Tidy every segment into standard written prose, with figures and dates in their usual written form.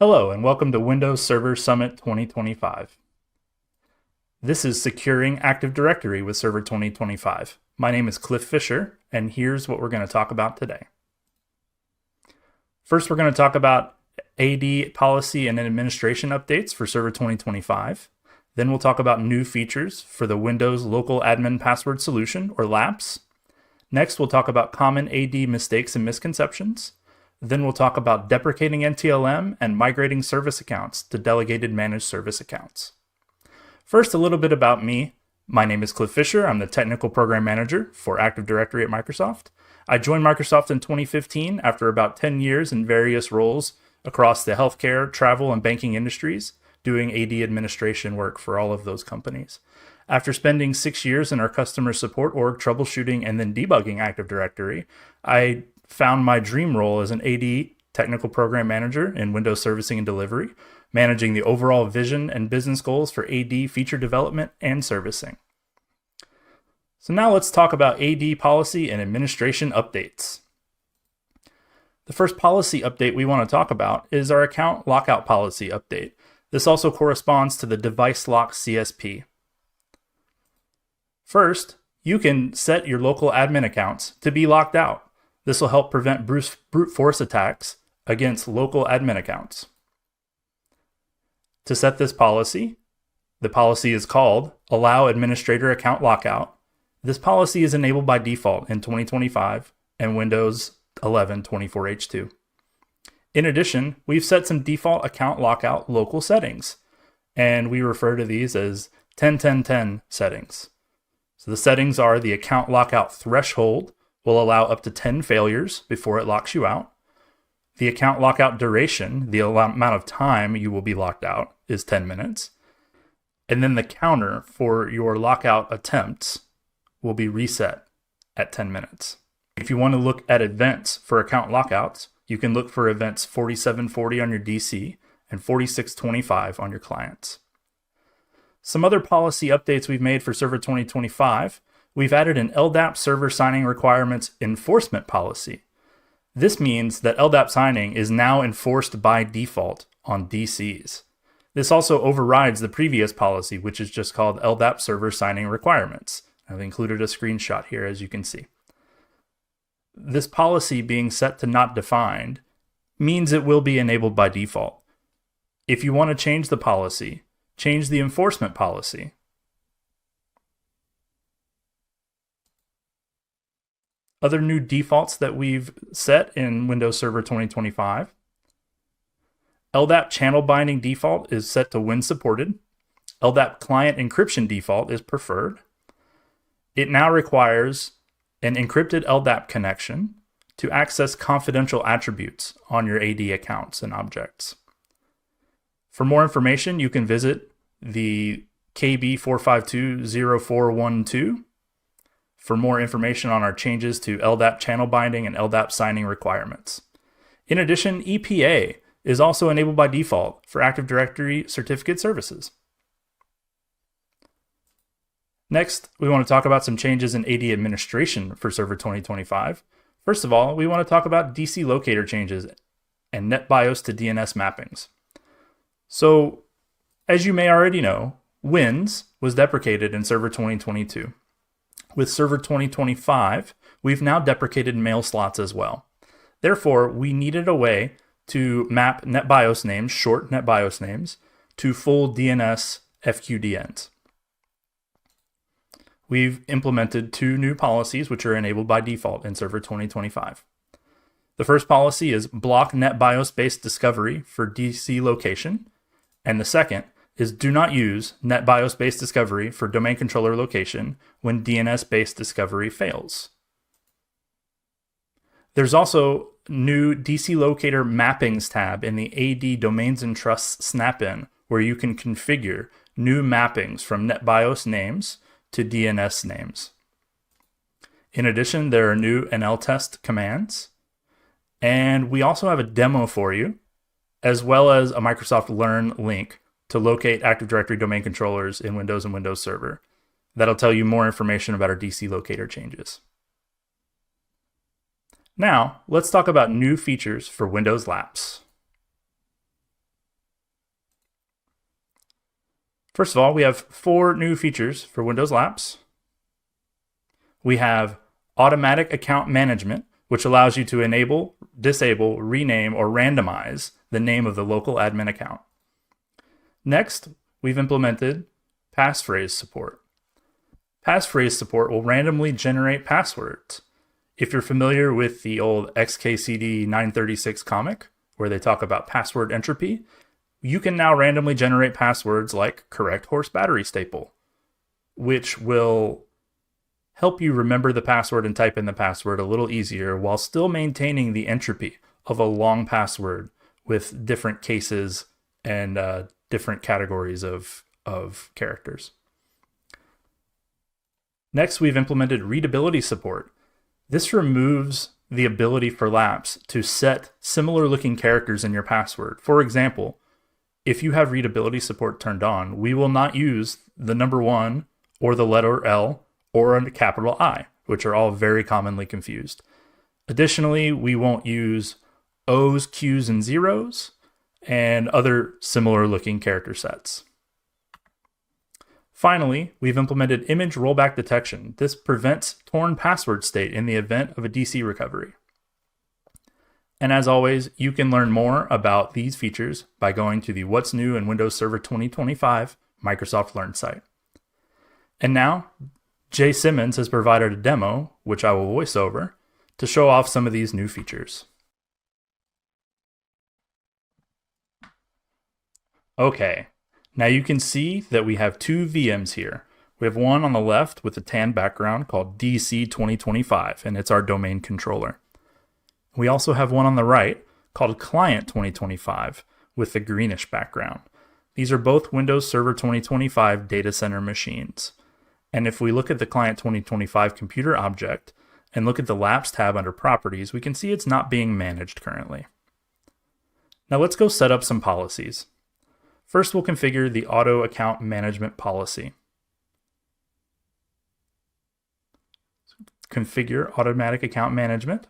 Hello and welcome to Windows Server Summit 2025. This is Securing Active Directory with Server 2025. My name is Cliff Fisher, and here's what we're going to talk about today. First, we're going to talk about AD policy and administration updates for Server 2025. Then we'll talk about new features for the Windows Local Admin Password Solution, or LAPS. Next, we'll talk about common AD mistakes and misconceptions. Then we'll talk about deprecating NTLM and migrating service accounts to Delegated Managed Service Accounts. First, a little bit about me. My name is Cliff Fisher. I'm the Technical Program Manager for Active Directory at Microsoft. I joined Microsoft in 2015 after about 10 years in various roles across the healthcare, travel, and banking industries, doing AD administration work for all of those companies. After spending 6 years in our customer support org troubleshooting and then debugging Active Directory, I found my dream role as an AD Technical Program Manager in Windows Servicing and Delivery, managing the overall vision and business goals for AD feature development and servicing. So now let's talk about AD policy and administration updates. The first policy update we want to talk about is our Account Lockout policy update. This also corresponds to the Device Lock CSP. First, you can set your local admin accounts to be locked out. This will help prevent brute force attacks against local admin accounts. To set this policy, the policy is called Allow Administrator Account Lockout. This policy is enabled by default in 2025 and Windows 11 24H2. In addition, we've set some default account lockout local settings, and we refer to these as 10-10-10 settings. So the settings are the account lockout threshold will allow up to 10 failures before it locks you out. The account lockout duration, the amount of time you will be locked out, is 10 minutes. And then the counter for your lockout attempts will be reset at 10 minutes. If you want to look at events for account lockouts, you can look for events 4740 on your DC and 4625 on your clients. Some other policy updates we've made for Server 2025. We've added an LDAP server signing requirements enforcement policy. This means that LDAP signing is now enforced by default on DCs. This also overrides the previous policy, which is just called LDAP server signing requirements. I've included a screenshot here, as you can see. This policy being set to not defined means it will be enabled by default. If you want to change the policy, change the enforcement policy. Other new defaults that we've set in Windows Server 2025. LDAP channel binding default is set to when supported. LDAP client encryption default is preferred. It now requires an encrypted LDAP connection to access confidential attributes on your AD accounts and objects. For more information, you can visit the KB 4520412 for more information on our changes to LDAP channel binding and LDAP signing requirements. In addition, EPA is also enabled by default for Active Directory certificate services. Next, we want to talk about some changes in AD administration for Server 2025. First of all, we want to talk about DC locator changes and NetBIOS to DNS mappings. So, as you may already know, WINS was deprecated in Server 2022. With Server 2025, we've now deprecated mail slots as well. Therefore, we needed a way to map NetBIOS names, short NetBIOS names, to full DNS FQDNs. We've implemented two new policies which are enabled by default in Server 2025. The first policy is block NetBIOS-based discovery for DC location, and the second is do not use NetBIOS-based discovery for domain controller location when DNS-based discovery fails. There's also new DC locator mappings tab in the AD Domains and Trusts snap-in where you can configure new mappings from NetBIOS names to DNS names. In addition, there are new NLTest commands, and we also have a demo for you, as well as a Microsoft Learn link to locate Active Directory domain controllers in Windows and Windows Server. That'll tell you more information about our DC locator changes. Now, let's talk about new features for Windows LAPS. First of all, we have 4 new features for Windows Lapse. We have automatic account management, which allows you to enable, disable, rename, or randomize the name of the local admin account. Next, we've implemented passphrase support. Passphrase support will randomly generate passwords. If you're familiar with the old XKCD 936 comic, where they talk about password entropy, you can now randomly generate passwords like correct horse battery staple, which will help you remember the password and type in the password a little easier while still maintaining the entropy of a long password with different cases and different categories of characters. Next, we've implemented readability support. This removes the ability for Lapse to set similar looking characters in your password. For example, if you have readability support turned on, we will not use the number 1 or the letter L or a capital I, which are all very commonly confused. Additionally, we won't use O's, Q's, and zeros and other similar looking character sets. Finally, we've implemented image rollback detection. This prevents torn password state in the event of a DC recovery. And as always, you can learn more about these features by going to the What's New in Windows Server 2025 Microsoft Learn site. And now, Jay Simmons has provided a demo, which I will voice over, to show off some of these new features. Okay, now you can see that we have 2 VMs here. We have one on the left with a tan background called DC 2025, and it's our domain controller. We also have one on the right called Client 2025 with the greenish background. These are both Windows Server 2025 data center machines. And if we look at the Client 2025 computer object and look at the Lapse tab under Properties, we can see it's not being managed currently. Now let's go set up some policies. First, we'll configure the Auto Account Management policy. Configure Automatic Account Management.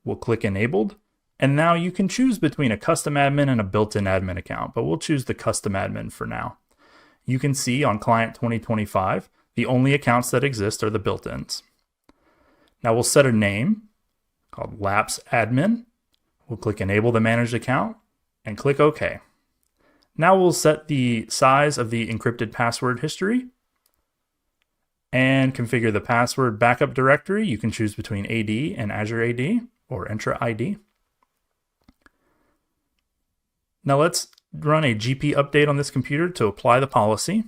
We'll click Enabled, and now you can choose between a custom admin and a built-in admin account, but we'll choose the custom admin for now. You can see on Client 2025, the only accounts that exist are the built-ins. Now we'll set a name called Lapse Admin. We'll click Enable the Managed Account and click OK. Now we'll set the size of the encrypted password history and configure the password backup directory. You can choose between AD and Azure AD or Entra ID. Now let's run a GP update on this computer to apply the policy.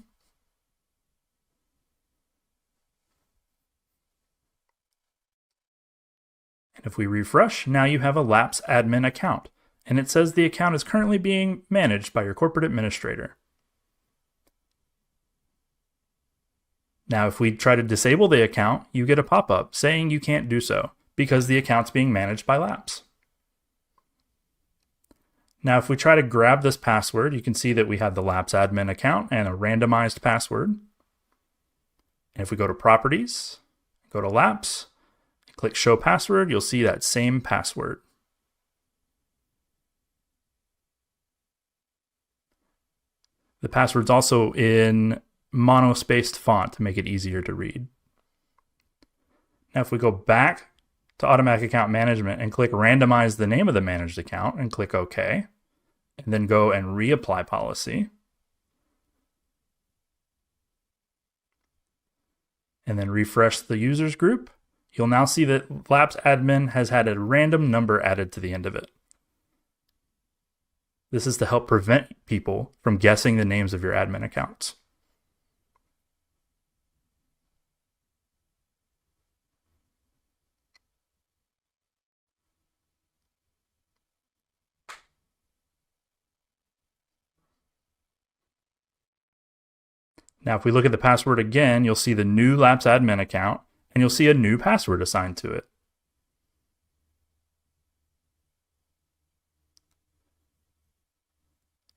And if we refresh, now you have a Lapse admin account, and it says the account is currently being managed by your corporate administrator. Now, if we try to disable the account, you get a pop-up saying you can't do so because the account's being managed by Lapse. Now, if we try to grab this password, you can see that we have the Lapse admin account and a randomized password. And if we go to Properties, go to Lapse, click Show Password, you'll see that same password. The password's also in monospaced font to make it easier to read. Now, if we go back to Automatic Account Management and click Randomize the name of the managed account and click OK, and then go and reapply policy, and then refresh the users group, you'll now see that Lapse Admin has had a random number added to the end of it. This is to help prevent people from guessing the names of your admin accounts. Now, if we look at the password again, you'll see the new Lapse admin account, and you'll see a new password assigned to it.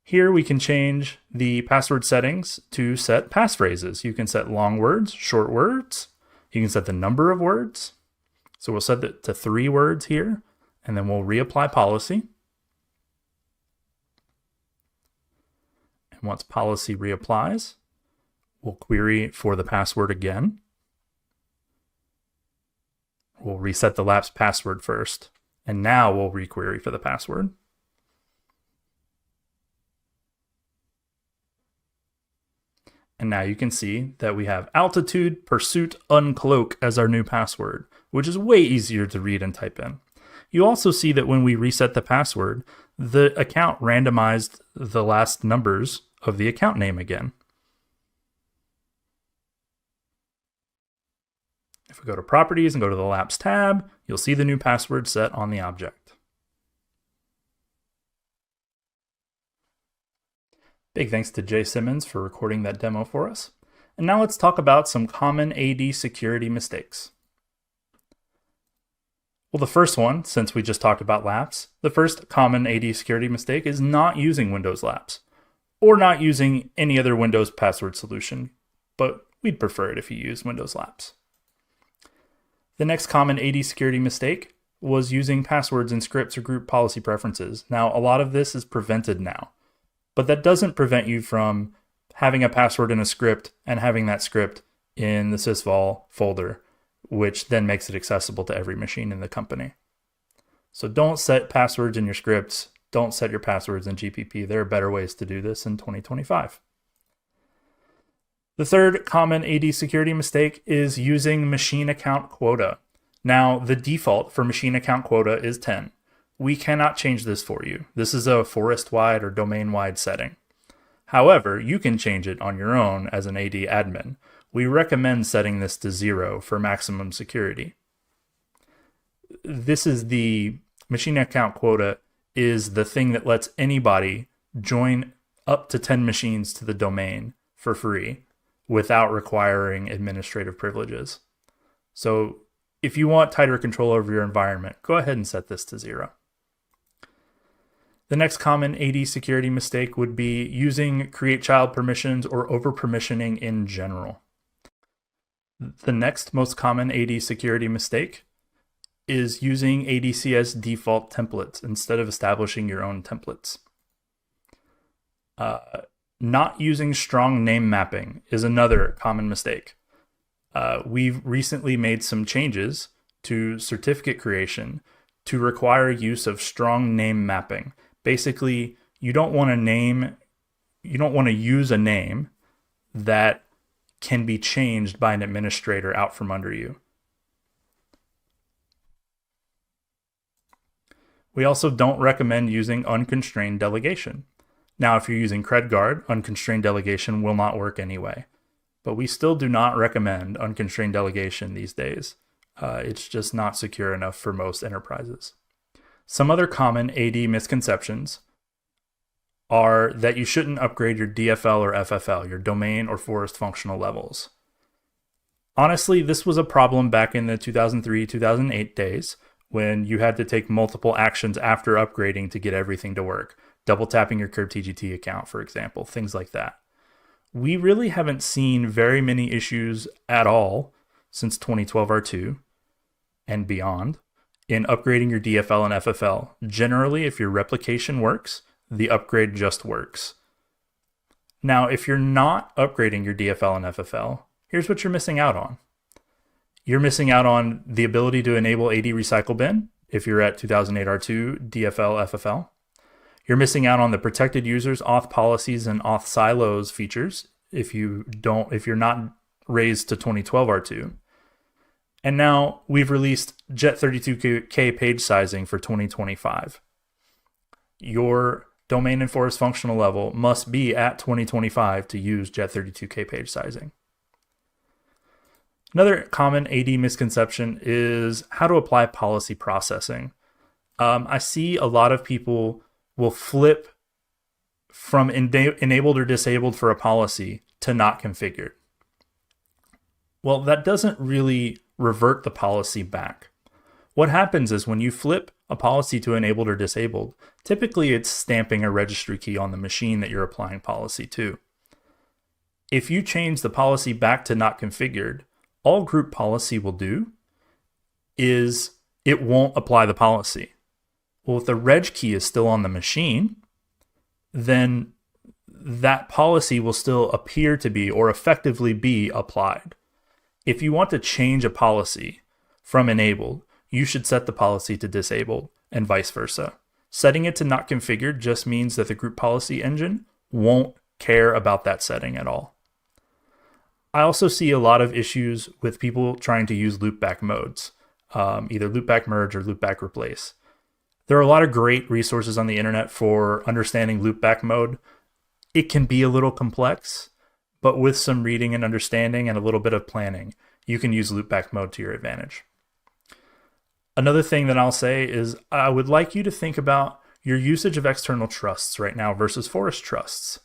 Here we can change the password settings to set passphrases. You can set long words, short words. You can set the number of words. So we'll set it to 3 words here, and then we'll reapply policy. And once policy reapplies, We'll query for the password again. We'll reset the lapsed password first, and now we'll requery for the password. And now you can see that we have altitude pursuit uncloak as our new password, which is way easier to read and type in. You also see that when we reset the password, the account randomized the last numbers of the account name again. If we go to Properties and go to the Lapse tab, you'll see the new password set on the object. Big thanks to Jay Simmons for recording that demo for us. And now let's talk about some common AD security mistakes. Well, the first one, since we just talked about Lapse, the first common AD security mistake is not using Windows Lapse, or not using any other Windows password solution, but we'd prefer it if you use Windows Lapse. The next common AD security mistake was using passwords in scripts or group policy preferences. Now, a lot of this is prevented now, but that doesn't prevent you from having a password in a script and having that script in the sysvol folder, which then makes it accessible to every machine in the company. So don't set passwords in your scripts. Don't set your passwords in GPP. There are better ways to do this in 2025. The third common AD security mistake is using machine account quota. Now, the default for machine account quota is 10. We cannot change this for you. This is a forest-wide or domain-wide setting. However, you can change it on your own as an AD admin. We recommend setting this to 0 for maximum security. This is the machine account quota is the thing that lets anybody join up to 10 machines to the domain for free without requiring administrative privileges. So if you want tighter control over your environment, go ahead and set this to 0. The next common AD security mistake would be using create child permissions or over-permissioning in general. The next most common AD security mistake is using ADCS default templates instead of establishing your own templates. Not using strong name mapping is another common mistake. We've recently made some changes to certificate creation to require use of strong name mapping. Basically, you don't want to use a name that can be changed by an administrator out from under you. We also don't recommend using unconstrained delegation. Now, if you're using CredGuard, unconstrained delegation will not work anyway. But we still do not recommend unconstrained delegation these days. It's just not secure enough for most enterprises. Some other common AD misconceptions are that you shouldn't upgrade your DFL or FFL, your domain or forest functional levels. Honestly, this was a problem back in the 2003-2008 days when you had to take multiple actions after upgrading to get everything to work. Double tapping your Curve TGT account, for example, things like that. We really haven't seen very many issues at all since 2012 R2 and beyond in upgrading your DFL and FFL. Generally, if your replication works, the upgrade just works. Now, if you're not upgrading your DFL and FFL, here's what you're missing out on. You're missing out on the ability to enable AD Recycle Bin if you're at 2008 R2 DFL FFL. You're missing out on the protected users, auth policies, and auth silos features if you're not raised to 2012 R2. And now we've released JET32K page sizing for 2025. Your domain and forest functional level must be at 2025 to use JET32K page sizing. Another common AD misconception is how to apply policy processing. I see a lot of people will flip from enabled or disabled for a policy to not configured. Well, that doesn't really revert the policy back. What happens is when you flip a policy to enabled or disabled, typically it's stamping a registry key on the machine that you're applying policy to. If you change the policy back to not configured, all group policy will do is it won't apply the policy. Well, if the reg key is still on the machine, then that policy will still appear to be or effectively be applied. If you want to change a policy from enabled, you should set the policy to disabled and vice versa. Setting it to not configured just means that the group policy engine won't care about that setting at all. I also see a lot of issues with people trying to use loopback modes, either loopback merge or loopback replace. There are a lot of great resources on the internet for understanding loopback mode. It can be a little complex, but with some reading and understanding and a little bit of planning, you can use loopback mode to your advantage. Another thing that I'll say is I would like you to think about your usage of external trusts right now versus forest trusts.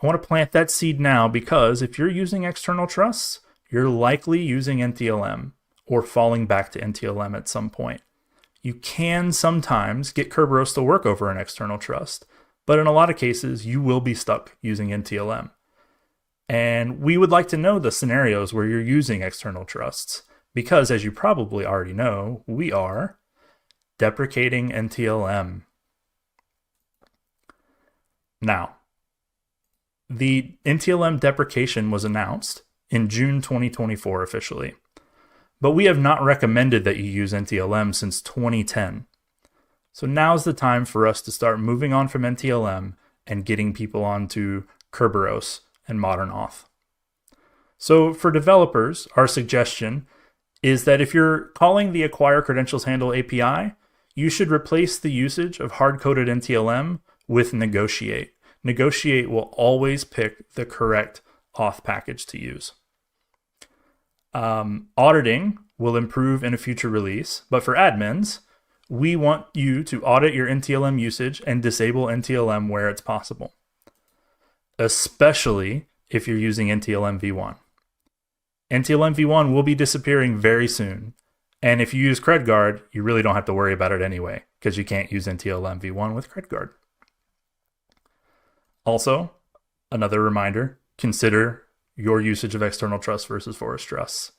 I want to plant that seed now because if you're using external trusts, you're likely using NTLM or falling back to NTLM at some point. You can sometimes get Kerberos to work over an external trust, but in a lot of cases, you will be stuck using NTLM. And we would like to know the scenarios where you're using external trusts, because as you probably already know, we are deprecating NTLM. Now, the NTLM deprecation was announced in June 2024 officially, but we have not recommended that you use NTLM since 2010. So now's the time for us to start moving on from NTLM and getting people onto Kerberos and Modern Auth. So for developers, our suggestion is that if you're calling the Acquire Credentials Handle API, you should replace the usage of hard-coded NTLM with Negotiate. Negotiate will always pick the correct auth package to use. Auditing will improve in a future release, but for admins, we want you to audit your NTLM usage and disable NTLM where it's possible, especially if you're using NTLM v1. NTLM v1 will be disappearing very soon, and if you use CredGuard, you really don't have to worry about it anyway, because you can't use NTLM v1 with CredGuard. Also, another reminder, consider your usage of external trusts versus forest trusts.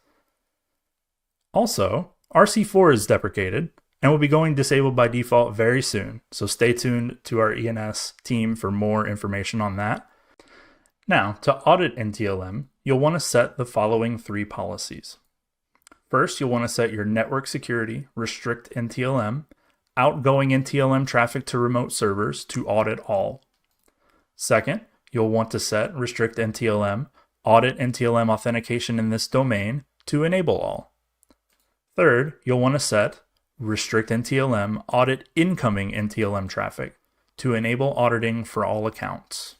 Also, RC4 is deprecated and will be going disabled by default very soon, so stay tuned to our ENS team for more information on that. Now, to audit NTLM, you'll want to set the following 3 policies. First, you'll want to set your network security, restrict NTLM, outgoing NTLM traffic to remote servers to audit all. Second, you'll want to set restrict NTLM, audit NTLM authentication in this domain to enable all. Third, you'll want to set restrict NTLM, audit incoming NTLM traffic to enable auditing for all accounts.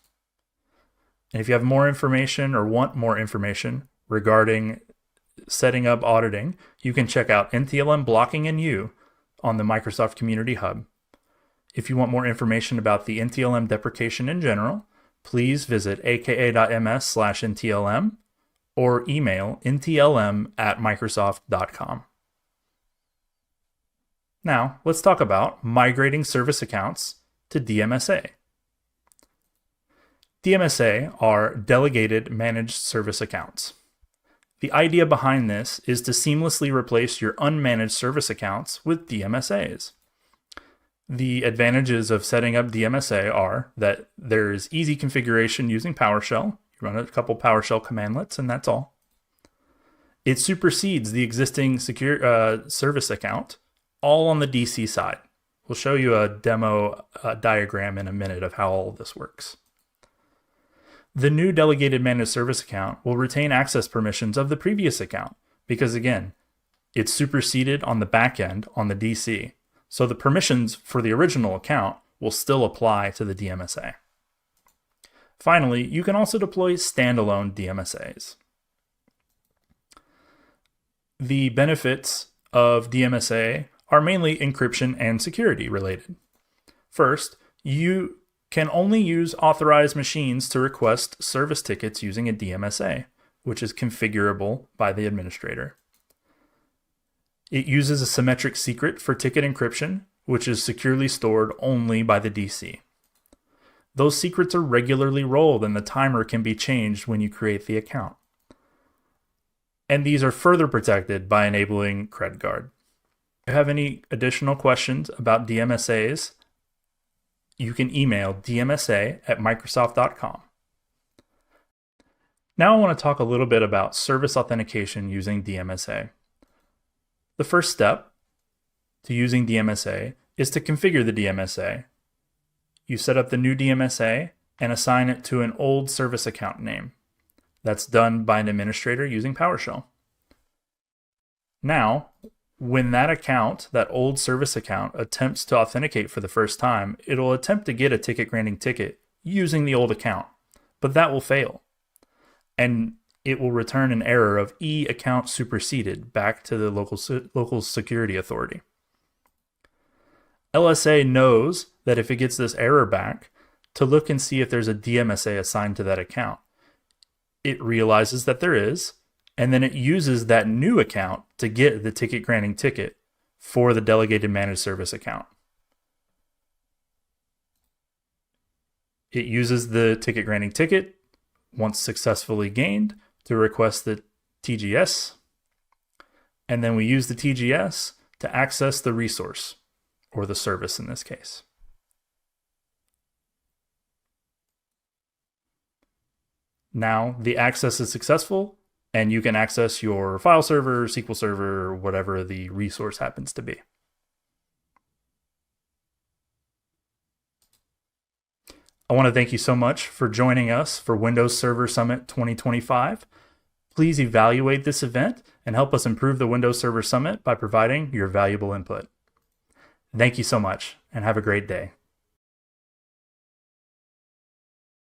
And if you have more information or want more information regarding setting up auditing, you can check out NTLM Blocking and You on the Microsoft Community Hub. If you want more information about the NTLM deprecation in general, please visit aka.ms/NTLM or email ntlm@microsoft.com. Now, let's talk about migrating service accounts to DMSA. DMSA are Delegated Managed Service Accounts. The idea behind this is to seamlessly replace your unmanaged service accounts with DMSAs. The advantages of setting up DMSA are that there is easy configuration using PowerShell. You run a couple PowerShell commandlets and that's all. It supersedes the existing secure service account, all on the DC side. We'll show you a demo diagram in a minute of how all of this works. The new Delegated Managed Service Account will retain access permissions of the previous account because, again, it's superseded on the back end on the DC. So the permissions for the original account will still apply to the DMSA. Finally, you can also deploy standalone DMSAs. The benefits of DMSA are mainly encryption and security related. First, you can only use authorized machines to request service tickets using a DMSA, which is configurable by the administrator. It uses a symmetric secret for ticket encryption, which is securely stored only by the DC. Those secrets are regularly rolled and the timer can be changed when you create the account. And these are further protected by enabling CredGuard. If you have any additional questions about DMSAs, you can email dmsa@microsoft.com. Now I want to talk a little bit about service authentication using DMSA. The first step to using DMSA is to configure the DMSA. You set up the new DMSA and assign it to an old service account name. That's done by an administrator using PowerShell. Now, when that account, that old service account, attempts to authenticate for the first time, it'll attempt to get a ticket granting ticket using the old account, but that will fail. And it will return an error of account superseded back to the local security authority. LSA knows that if it gets this error back, to look and see if there's a DMSA assigned to that account. It realizes that there is, and then it uses that new account to get the ticket granting ticket for the Delegated Managed Service account. It uses the ticket granting ticket, once successfully gained, to request the TGS, and then we use the TGS to access the resource, or the service in this case. Now the access is successful, and you can access your file server, SQL server, or whatever the resource happens to be. I want to thank you so much for joining us for Windows Server Summit 2025. Please evaluate this event and help us improve the Windows Server Summit by providing your valuable input. Thank you so much, and have a great day.